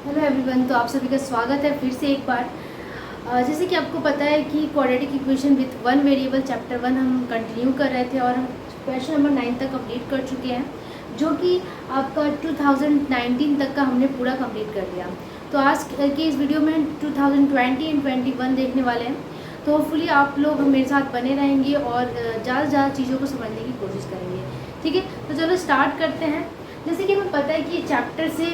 Hello everyone, तो आप सभी का स्वागत है फिर से एक बार। जैसे कि आपको पता है कि quadratic equation with one variable chapter 1 हम कंटिन्यू कर रहे थे और हम क्वेश्चन नंबर 9 तक कंप्लीट कर चुके हैं, जो कि आपका 2019 तक का हमने पूरा कंप्लीट कर लिया। तो आज के इस वीडियो में 2020 एंड 21 देखने वाले हैं। तो होपफुली आप लोग मेरे साथ बने रहेंगे और ज़्यादा से ज़्यादा चीज़ों को समझने की कोशिश करेंगे। ठीक है, तो चलो स्टार्ट करते हैं। जैसे कि हमें पता है कि चैप्टर से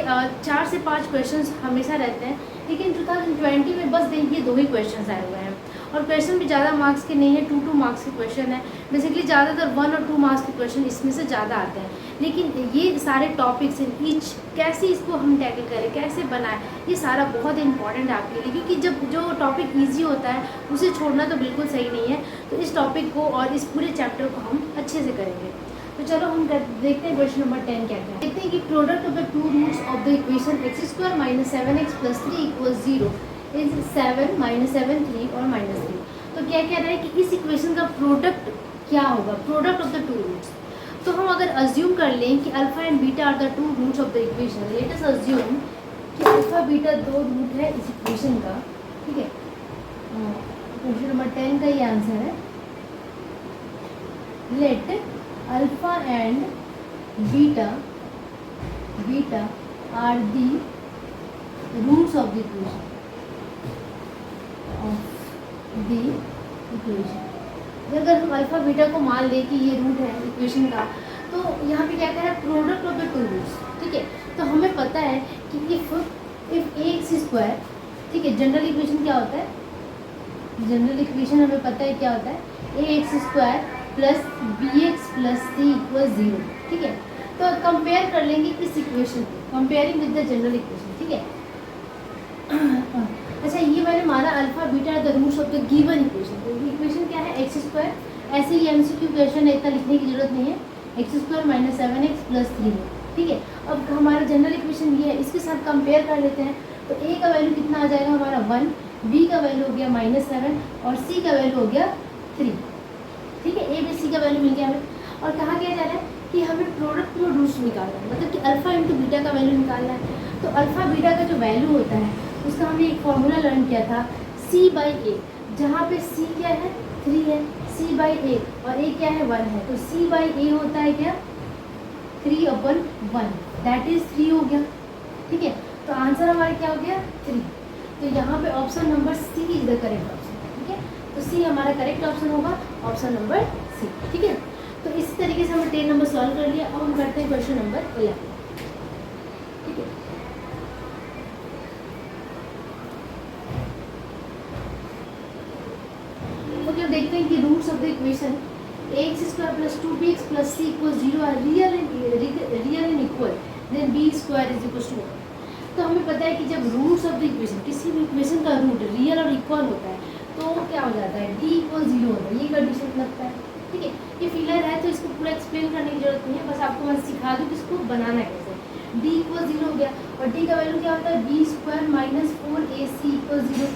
4 से 5 क्वेश्चंस हमेशा रहते हैं, लेकिन 2020 में बस देखिए 2 ही क्वेश्चंस आए हुए हैं और क्वेश्चन भी ज़्यादा मार्क्स के नहीं है, 2 मार्क्स के क्वेश्चन है। बेसिकली ज़्यादातर 1 और 2 मार्क्स के क्वेश्चन इसमें से ज़्यादा आते हैं, लेकिन ये सारे टॉपिक्स हैं, ईच कैसे इसको हम टैकल करें, कैसे बनाएं, ये सारा बहुत इंपॉर्टेंट है आपके लिए, क्योंकि जब जो टॉपिक ईजी होता है उसे छोड़ना तो बिल्कुल सही नहीं है। तो इस टॉपिक को और इस पूरे चैप्टर को हम अच्छे से करेंगे। तो चलो हम देखते हैं क्वेश्चन नंबर 10 क्या है। देखते हैं कि product of the two roots of the equation x² - 7x + 3 = 0 is 7 - 7 3 और -3। तो क्या कह रहा है कि इस इक्वेशन का प्रोडक्ट क्या होगा, product of the two roots. तो हम अगर अज्यूम कर लें कि alpha and beta are the two roots of the equation, let us assume कि अल्फा बीटा 2 रूट है इस इक्वेशन का। ठीक है, क्वेश्चन नंबर 10 का ये आंसर है। Let alpha and beta are the roots of the equation अगर हम अल्फा बीटा को मान लें कि ये रूट है इक्वेशन का, तो यहाँ पे क्या कह रहा है, product of the two roots. ठीक है, तो हमें पता है कि इफ ax², ठीक है, जनरल इक्वेशन क्या होता है, जनरल इक्वेशन हमें पता है क्या होता है, ax² + bx + c = 0। ठीक है, तो कंपेयर कर लेंगे इस इक्वेशन को, comparing with the general equation. ठीक है, अच्छा ये मैंने माना alpha beta the roots of the given equation. तो इक्वेशन क्या है, x², ऐसे ही एमसीक्यू क्वेश्चन है, इतना लिखने की जरूरत नहीं है, x² - 7x + 3 है। ठीक है, अब हमारा जनरल इक्वेशन ये है, इसके साथ कंपेयर कर लेते हैं। तो a का वैल्यू कितना आ जाएगा हमारा 1, b का वैल्यू हो गया -7 और c का वैल्यू हो गया 3। ठीक है, ए बी सी का वैल्यू मिल गया हमें। और कहा गया जा रहा है कि हमें प्रोडक्ट में रूट्स निकालना है, मतलब कि अल्फा इंटू बीटा का वैल्यू निकालना है। तो अल्फा बीटा का जो वैल्यू होता है उसका हमने एक फॉर्मूला लर्न किया था, c/a, जहाँ पे c क्या है, 3 है, c/a और a क्या है, 1 है। तो c/a होता है क्या, 3/1, दैट इज 3 हो गया। ठीक है, तो आंसर हमारा क्या हो गया, 3। तो यहाँ पे option number C is the correct option. ठीक है, तो सी हमारा करेक्ट ऑप्शन होगा, ऑप्शन नंबर सी। ठीक है, तो इसी तरीके से हमने 10 नंबर सॉल्व कर लिया। अब हम करते हैं क्वेश्चन नंबर 11। ठीक है, तो अब देखते हैं कि roots of the equation ax² + 2bx + c = 0 are real and equal, then b² = 1। तो हमें पता है कि जब रूट्स ऑफ द इक्वेशन, किसी भी इक्वेशन का रूट रियल और इक्वल होता है तो क्या हो जाता है, d = 0 होता है, ये कंडीशन लगता है। ठीक है, ये फिलर है तो इसको पूरा एक्सप्लेन करने की जरूरत नहीं है, बस आपको मैं सिखा दूँ कि इसको बनाना कैसे। d = 0 हो गया और d का वैल्यू क्या होता है, b² - 4ac = 0।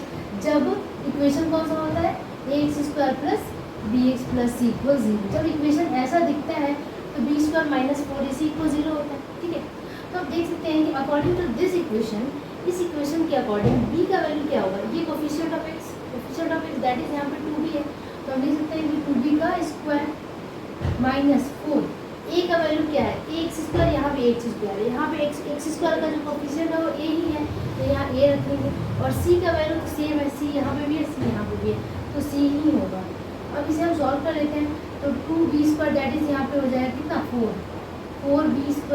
जब इक्वेशन कौन सा होता है, ax² + bx + c = 0। जब इक्वेशन ऐसा दिखता है तो b² - 4ac = 0 होता है। ठीक है, तो आप देख सकते हैं कि अकॉर्डिंग टू दिस इक्वेशन, इस इक्वेशन के अकॉर्डिंग b का वैल्यू क्या होगा, ये coefficient of x, coefficient of x that is यहाँ पे 2b है, तो हम लिख सकते हैं कि 2b का स्क्वायर -4। a का वैल्यू क्या है, ax², यहाँ पे x² है, यहाँ पे x² का जो कोफिशिएंट है वो a ही है, तो यहाँ a रखेंगे। और c का वैल्यू तो सेम है, c यहाँ पे भी है, c यहाँ पे भी है, तो c ही होगा। अब इसे हम सॉल्व कर लेते हैं, तो 2b² दैट इज यहाँ पे हो जाएगा कितना, 4b² -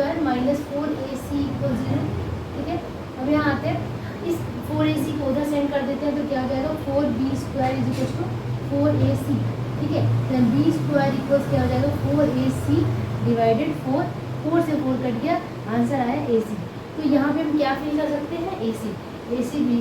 4ac = 0। ठीक है, अब यहाँ आते हैं, इस 4ac को उधर सेंड कर देते हैं, तो क्या हो जाएगा, 4b² = 4ac। ठीक है, देन b² = क्या हो जाएगा, 4ac / 4, 4 से 4 कट गया, आंसर आया ac। तो यहाँ पे हम क्या फिल कर सकते हैं, ac भी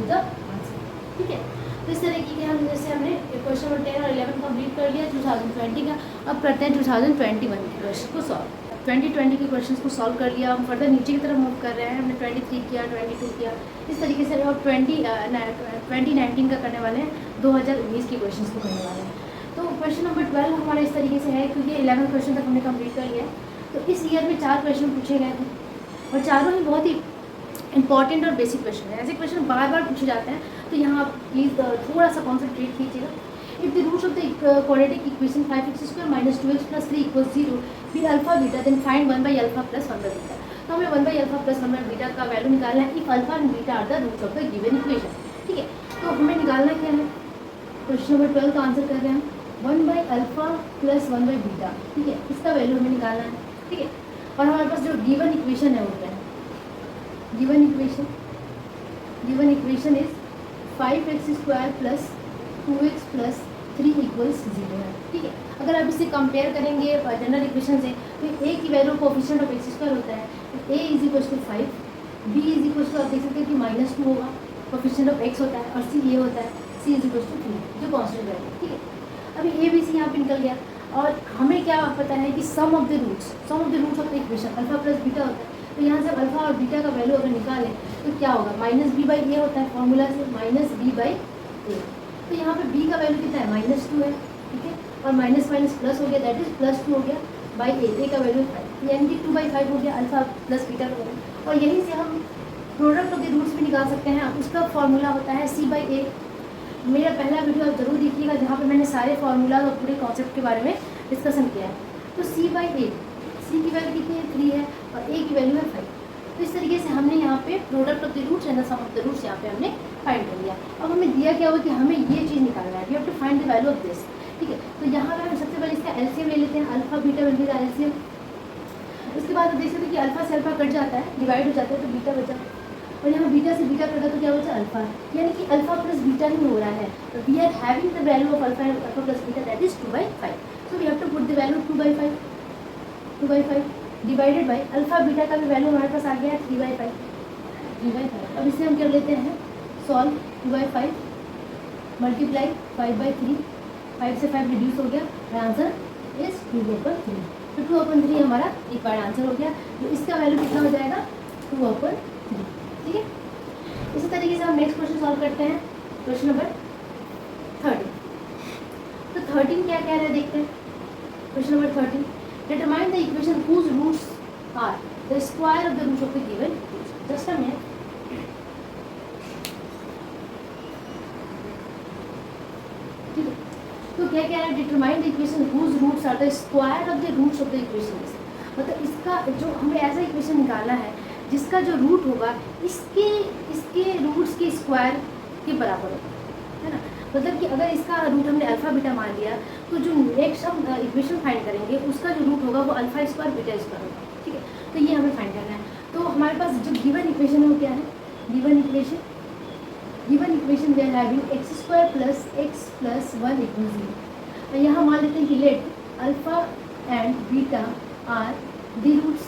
द आंसर। ठीक है, तो इस तरीके के हम, जैसे हमने क्वेश्चन नंबर 10 और 11 कंप्लीट कर लिया 2020 का। अब करते हैं 2021 के क्वेश्चन को सॉल्व। 2020 के क्वेश्चंस को सॉल्व कर लिया, हम फर्दर नीचे की तरफ मूव कर रहे हैं। हमने 23 किया, 22 किया, इस तरीके से अब 2019 का करने वाले हैं, 2019 के क्वेश्चंस को करने वाले हैं। तो क्वेश्चन नंबर 12 हमारा इस तरीके से है, क्योंकि 11 क्वेश्चन तक हमने कंप्लीट कर लिया है। तो इस ईयर में 4 क्वेश्चन पूछे गए थे और चारों ही बहुत ही इंपॉर्टेंट और बेसिक क्वेश्चन है, ऐसे क्वेश्चन बार बार पूछे जाते हैं, तो यहाँ आप प्लीज़ थोड़ा सा कॉन्सेंट्रेट कीजिएगा। If the roots of the quadratic equation 5x² - 2x + 3 = 0 be alpha beta, then find 1/α + 1/β। तो हमें 1/α + 1/β का वैल्यू निकालना है if alpha and beta are the roots of the given equation. ठीक है, तो हमें निकालना क्या है, क्वेश्चन नंबर 12 का आंसर कर रहे हैं हम 1/α + 1/β। ठीक है, इसका वैल्यू हमें निकालना है। ठीक है, और हमारे पास जो गिवन इक्वेशन है वो क्या है, given equation is 5x² + 2x + 3 = 0 है। ठीक है, अगर आप इसे कंपेयर करेंगे जनरल इक्वेशन से, तो a की वैल्यू कोएफिशिएंट ऑफ x² होता है, a = 5, b = आप देख सकते हैं कि -2 होगा, कोएफिशिएंट ऑफ x होता है, और c ये होता है, c = 3 जो कांस्टेंट वैल्यू। ठीक है, अभी a b c यहाँ पे निकल गया, और हमें क्या पता है कि sum of the roots of the equation alpha + beta होता है। तो यहाँ से अल्फा और बीटा का वैल्यू अगर निकालें तो क्या होगा, -b/a होता है फॉर्मूला से, -b/a। तो यहाँ पे b का वैल्यू कितना है, -2 है। ठीक है, और माइनस प्लस हो गया, दैट इज +2 हो गया बाई a का वैल्यू 5, यानी कि 2/5 हो गया अल्फा प्लस बीटा का वैल्यू। और यहीं से हम प्रोडक्ट ऑफ द रूट्स भी निकाल सकते हैं, उसका फॉर्मूला होता है c/a। मेरा पहला वीडियो आप जरूर देखिएगा, जहाँ पे मैंने सारे फार्मूलाज और पूरे कॉन्सेप्ट के बारे में डिस्कशन किया है। तो c/a, c की वैल्यू कितनी है, 3 है, और a की वैल्यू है 5। तो इस तरीके से हमने यहाँ पे product of the roots and the sum of the roots यहाँ पे हमने फाइंड कर लिया। अब हमें दिया क्या होगा कि हमें ये चीज़ निकालना है, we have to find the value of this. ठीक है, तो यहाँ पे हम सबसे पहले इसका एलसीएम ले लेते हैं, अल्फा बीटा बन गया एलसीएम। उसके बाद आप देख सकते हैं कि अल्फा से अल्फा कट जाता है, डिवाइड हो जाता है, तो बीटा बचा, और यहाँ बीटा से बीटा कटा तो क्या बचा, अल्फा, यानी कि अल्फा प्लस बीटा ही हो रहा है। तो we are having the value of alpha plus beta, that is 2/5। So we have to put the value 2/5 divided by alpha beta का भी वैल्यू हमारे पास आ गया है 3/5। अब इसे हम कर लेते हैं सॉल्व, 2/5 मल्टीप्लाई 5/3, 5 से 5 रिड्यूस हो गया, और आंसर इज 2/3। तो 2/3 हमारा एक बार आंसर हो गया, तो इसका वैल्यू कितना हो जाएगा, 2/3। ठीक है, इसी तरीके से हम नेक्स्ट क्वेश्चन सॉल्व करते हैं, क्वेश्चन नंबर 13। तो 13 क्या कह रहे हैं देखते हैं, question number 13, determine the equation whose roots are the square of the roots of the given equation। Just a minute, ठीक है, तो क्या कह रहा है, determine the equation whose roots are the square of the roots of the equation। मतलब इसका जो हमें ऐसा इक्वेशन निकालना है जिसका जो रूट होगा इसके रूट्स के स्क्वायर के बराबर होगा, है ना। मतलब कि अगर इसका रूट हमने अल्फा बीटा मान लिया, तो जो नेक्स्ट हम इक्वेशन फाइंड करेंगे उसका जो रूट होगा वो अल्फा स्क्वायर बीटा स्क्वायर होगा। ठीक है, तो ये हमें फाइंड करना है। तो हमारे पास जो गिवन इक्वेशन है वो क्या है, given equation we are having x² + x + 1 = 0। तो यहाँ मान लेते हैं कि let alpha and beta are the roots.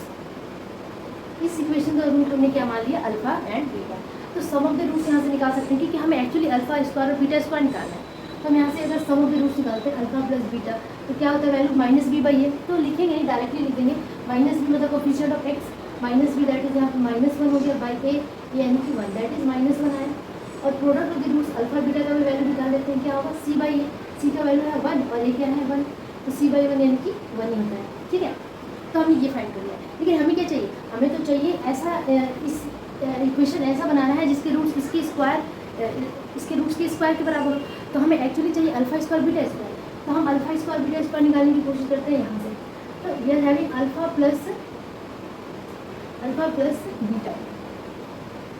इस इक्वेशन का रूट हमने क्या मान लिया, अल्फा एंड बीटा। तो सम ऑफ द रूट्स यहाँ से निकाल सकते हैं, क्योंकि हमें एक्चुअली अल्फा स्क्वायर और बीटा स्क्वायर निकालना है। तो हम यहाँ से अगर सम ऑफ द रूट्स निकालते हैं अल्फा प्लस बीटा, तो क्या होता है वैल्यू -b/a। तो लिखेंगे डायरेक्टली लिख देंगे, -b मतलब coefficient of x, -b that is यहाँ पे -1 हो गया बाई a, यानी कि 1, दैट इज -1 आया। और product of the roots alpha beta का भी वैल्यू निकाल देते हैं, क्या होगा c/a, c का वैल्यू है 1 और a क्या है 1, तो c/1 यानी कि 1 ही होता है। ठीक है, तो हमने ये फाइंड कर लिया। लेकिन हमें क्या चाहिए, हमें तो चाहिए ऐसा इस इक्वेशन ऐसा बनाना है जिसके रूट्स इसके रूट्स के स्क्वायर के बराबर हो। तो हमें एक्चुअली चाहिए अल्फा स्क्वायर बीटा स्क्वायर। तो हम अल्फा स्क्वायर बीटा स्क्वायर निकालने की कोशिश करते हैं यहाँ से। तो we are having alpha plus beta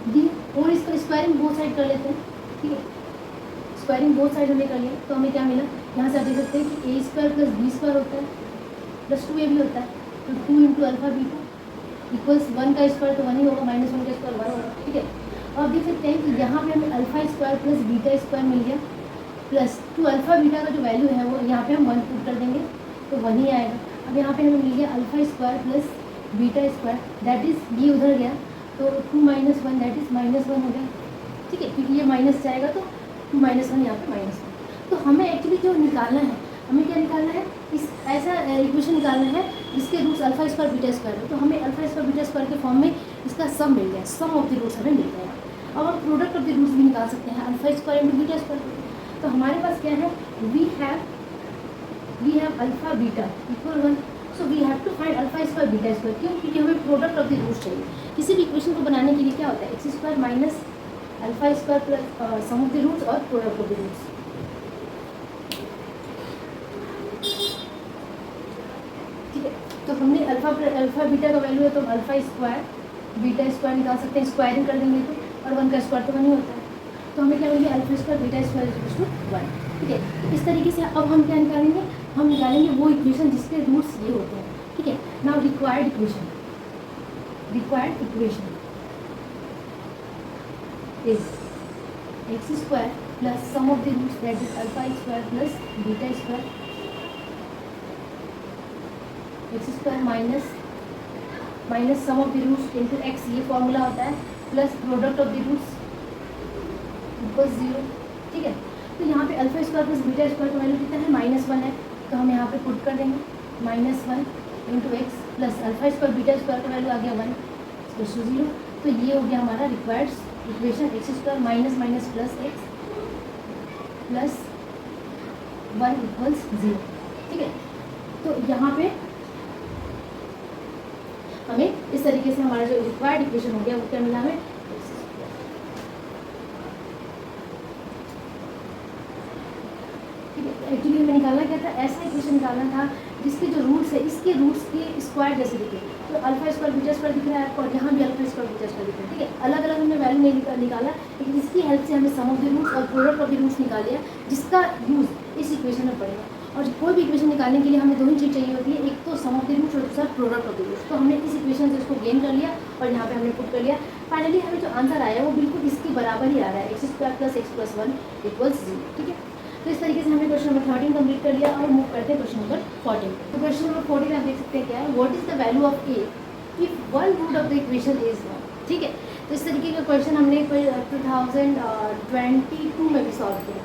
दी, और इसको स्क्वायरिंग बोथ साइड कर लेते हैं। ठीक है, स्क्वायरिंग बोथ साइड हमने कर लिया, तो हमें क्या मिला, यहाँ से आप देख सकते हैं कि a² + b² होता है, प्लस 2a भी होता है। तो 2 × अल्फा बीटा इक्वल्स 1 का स्क्वायर तो 1 ही होगा, -1 का स्क्वायर 1 होगा। ठीक है, और आप देख सकते हैं कि यहाँ पे हमें alpha square plus beta square मिल गया, प्लस 2 अल्फा बीटा का जो वैल्यू है वो यहाँ पे हम 1 पुट कर देंगे तो 1 ही आएगा। अब यहाँ पे हमें मिल गया alpha square plus beta square, that is ये उधर गया तो 2 - 1 दैट इज -1 हो गया। ठीक है, क्योंकि ये माइनस जाएगा तो 2 - 1 यहाँ पे -1। तो हमें एक्चुअली जो निकालना है, हमें क्या निकालना है, इस ऐसा इक्वेशन निकालना है जिसके roots alpha square beta square है। तो हमें अल्फा स्क्वायर बीटा स्क्वायर के फॉर्म में इसका सम मिल गया, सम ऑफ द रूट्स हमें मिल जाएगा। अब हम प्रोडक्ट ऑफ द रूट्स भी निकाल सकते हैं, अल्फा स्क्वायर × बीटा स्क्वायर। तो हमारे पास क्या है, we have alpha beta equal 1। So we have to find alpha square beta square. क्यों? क्योंकि हमें प्रोडक्ट ऑफ द रूट्स चाहिए। किसी भी इक्वेशन को बनाने के लिए क्या होता है, x square minus alpha square plus sum of the roots और प्रोडक्ट ऑफ द रूट्स। ठीक है, तो हमने अल्फा बीटा का वैल्यू है तो अल्फा स्क्वायर बीटा स्क्वायर निकाल सकते हैं, स्क्वायरिंग कर देंगे तो, और 1 का स्क्वायर तो 1 ही होता है, तो हमें क्या मिलेगी alpha square beta square equals to 1। ठीक है, तो इस तरीके से अब हम क्या निकालेंगे, हम निकालेंगे वो इक्वेशन जिसके रूट्स ये होते हैं। ठीक है, now required equation is x square plus sum of the roots that is alpha square plus beta square, x square minus sum of the roots into x, ये फॉर्मूला होता है, plus product of the roots equals 0। ठीक है, तो यहाँ पे alpha square plus beta square का value कितना है, -1 है, तो हम यहाँ पे पुट कर देंगे -1 into x plus alpha square beta square का वैल्यू आ गया 1 इक्वल्स टू 0। तो ये हो गया हमारा required equation, x square minus minus plus x plus 1 equals 0। ठीक है, तो यहाँ पे हमें इस तरीके से हमारा जो रिक्वायर्ड इक्वेशन हो गया वो क्या मिला हमें, एक्चुअली हमें निकालना क्या था, ऐसा इक्वेशन निकालना था जिसके जो रूट्स है इसके रूट्स के स्क्वायर जैसे दिखे। तो अल्फा स्क्वायर बीटा स्क्वायर दिख रहा है आपको, और यहाँ भी अल्फा स्क्वायर बीटा स्क्वायर दिख रहा है। ठीक है, अलग अलग हमने वैल्यू नहीं निकाला, लेकिन इसकी हेल्प से हमने सम ऑफ द रूट्स और प्रोडक्ट ऑफ द रूट्स निकाल लिया, जिसका यूज इस इक्वेशन में पड़ेगा। और कोई भी इक्वेशन निकालने के लिए हमें दो ही चीज़ चाहिए होती है, एक तो सम ऑफ द रूट्स और दूसरा प्रोडक्ट ऑफ द रूट्स। तो हमने इस इक्वेशन से इसको गेन कर लिया और यहाँ पे हमने पुट कर लिया। फाइनली हमें जो आंसर आया वो बिल्कुल इसके बराबर ही आ रहा है, x square plus x plus 1 equals 0। ठीक है, तो इस तरीके से हमने क्वेश्चन नंबर 13 कंप्लीट कर लिया और मूव करते हैं क्वेश्चन नंबर 14। तो क्वेश्चन नंबर 14 आप देख सकते हैं क्या है, what is the value of a if one root of the equation is 1। ठीक है, तो इस तरीके का क्वेश्चन हमने 2022 में भी सॉल्व किया।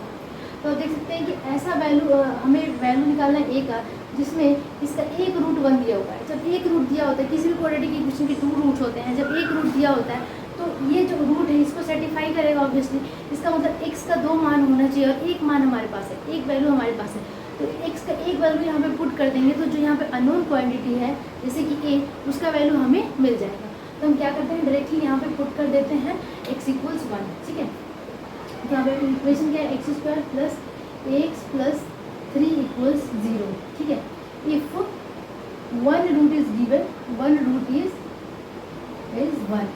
तो देख सकते हैं कि ऐसा वैल्यू हमें वैल्यू निकालना है ए का जिसमें इसका एक रूट 1 दिया हुआ है। जब एक रूट दिया होता है, किसी भी क्वाड्रेटिक इक्वेशन के 2 रूट्स होते हैं, जब एक रूट दिया होता है तो ये जो रूट है इसको सेटिफाई करेगा ऑब्वियसली। इसका मतलब x का 2 मान होना चाहिए और एक मान हमारे पास है, एक वैल्यू हमारे पास है, तो x का एक वैल्यू यहाँ पे पुट कर देंगे तो जो यहाँ पे अननोन क्वांटिटी है जैसे कि a, उसका वैल्यू हमें मिल जाएगा। तो हम क्या करते हैं, डायरेक्टली यहाँ पे पुट कर देते हैं x इक्वल्स 1। ठीक है, तो यहाँ पे इक्वेशन क्या है, x square plus x plus 3 equals 0। ठीक है, if one root is given, one root is 1,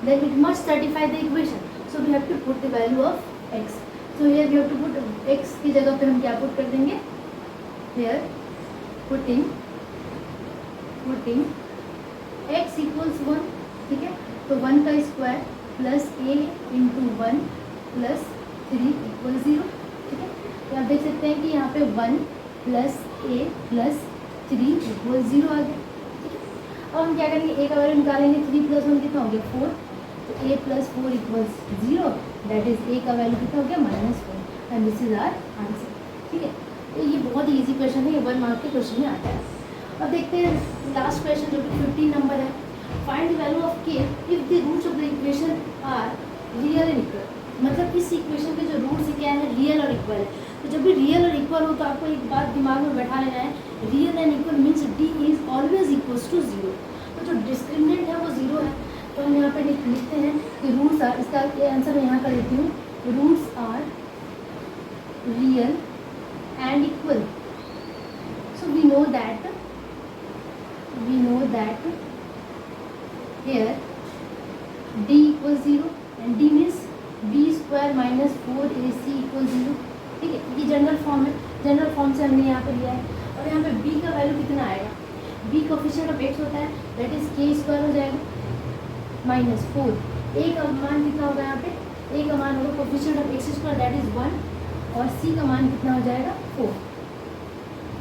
then it must certify the equation, so we have to put the value of x. So here we have to put x की जगह पे हम क्या put कर देंगे, here putting x equals 1। ठीक है, तो 1 का square plus a into 1 plus 3 equal 0। ठीक है, तो आप देख सकते हैं कि यहाँ पे 1 प्लस a प्लस 3 इक्वल 0 आ गया। ठीक है, अब हम क्या करेंगे, a का वैल्यू निकालेंगे, 3 प्लस 1 कितना हो गया 4, तो a plus 4 equals 0, that is a का वैल्यू कितना हो गया -4, and this is our answer. ठीक है, तो ये बहुत ही ईजी क्वेश्चन है, ये 1 मार्क के क्वेश्चन में आता है। अब देखते हैं लास्ट क्वेश्चन जो कि 15 नंबर है, find the value of k if the roots of the equation are real and equal. मतलब इस इक्वेशन के जो रूट्स क्या है, रियल और इक्वल है। तो जब भी रियल और इक्वल हो तो आपको एक बात दिमाग में बैठा लेना है, real and equal means d is always equals to 0। तो जो डिस्क्रिमिनेंट है वो 0 है, तो हम यहाँ पे लिखते हैं कि रूट्स आर, इसका आंसर मैं यहाँ कर देती हूँ, roots are real and equal. So we know that here d equals 0 and d means b square minus 4ac equals 0। ठीक है, ये जनरल फॉर्म है, जनरल फॉर्म से हमने यहाँ पे लिया है। और यहाँ पे b का वैल्यू कितना आएगा, b कोफिशिएंट ऑफ x होता है, दैट इज k स्क्वायर हो जाएगा माइनस 4। a का मान कितना होगा, यहाँ पे a का मान होगा coefficient of x square that is 1, और c का मान कितना हो जाएगा 4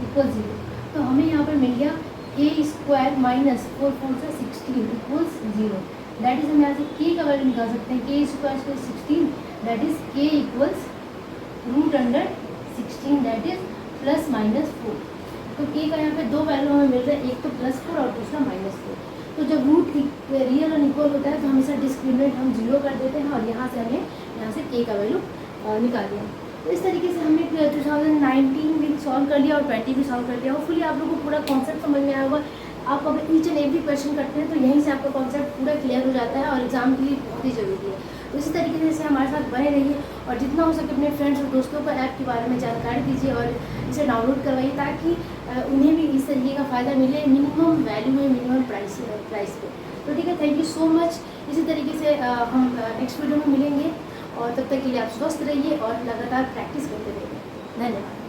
इक्वल 0। तो हमें यहाँ पर मिल गया k स्क्वायर माइनस 4 से 16 इक्वल्स 0। दैट इज हम यहाँ से k का वैल्यू निकाल सकते हैं, k square 16 that is k equals root under 16 that is plus minus 4। तो k का यहाँ पे दो वैल्यू हमें मिल रहा है, एक तो +4 और दूसरा -4। तो जब रूट रियल और इक्वल होता है तो हमेशा डिस्क्रिमिनेंट हम 0 कर देते हैं, और यहाँ से हमने यहाँ से k का वैल्यू निकाल लिया। तो इस तरीके से हमने 2019 भी सॉल्व कर लिया और 20 भी सॉल्व कर लिया। होपफुली आप लोगों को पूरा कॉन्सेप्ट समझ में आया होगा। आप अगर ईच एंड एवरी क्वेश्चन करते हैं तो यहीं से आपका कॉन्सेप्ट पूरा क्लियर हो जाता है और एग्जाम के लिए बहुत ही ज़रूरी है। तो इसी तरीके से हमारे साथ बने रहिए और जितना हो सके अपने फ्रेंड्स और दोस्तों को ऐप के बारे में जानकारी दीजिए और इसे डाउनलोड करवाइए ताकि उन्हें भी इस तरीके का फ़ायदा मिले मिनिमम वैल्यू में, मिनिमम प्राइस पे। तो ठीक है, थैंक यू सो मच। इसी तरीके से हम नेक्स्ट वीडियो में मिलेंगे और तब तक के लिए आप स्वस्थ रहिए और लगातार प्रैक्टिस करते रहिए। धन्यवाद।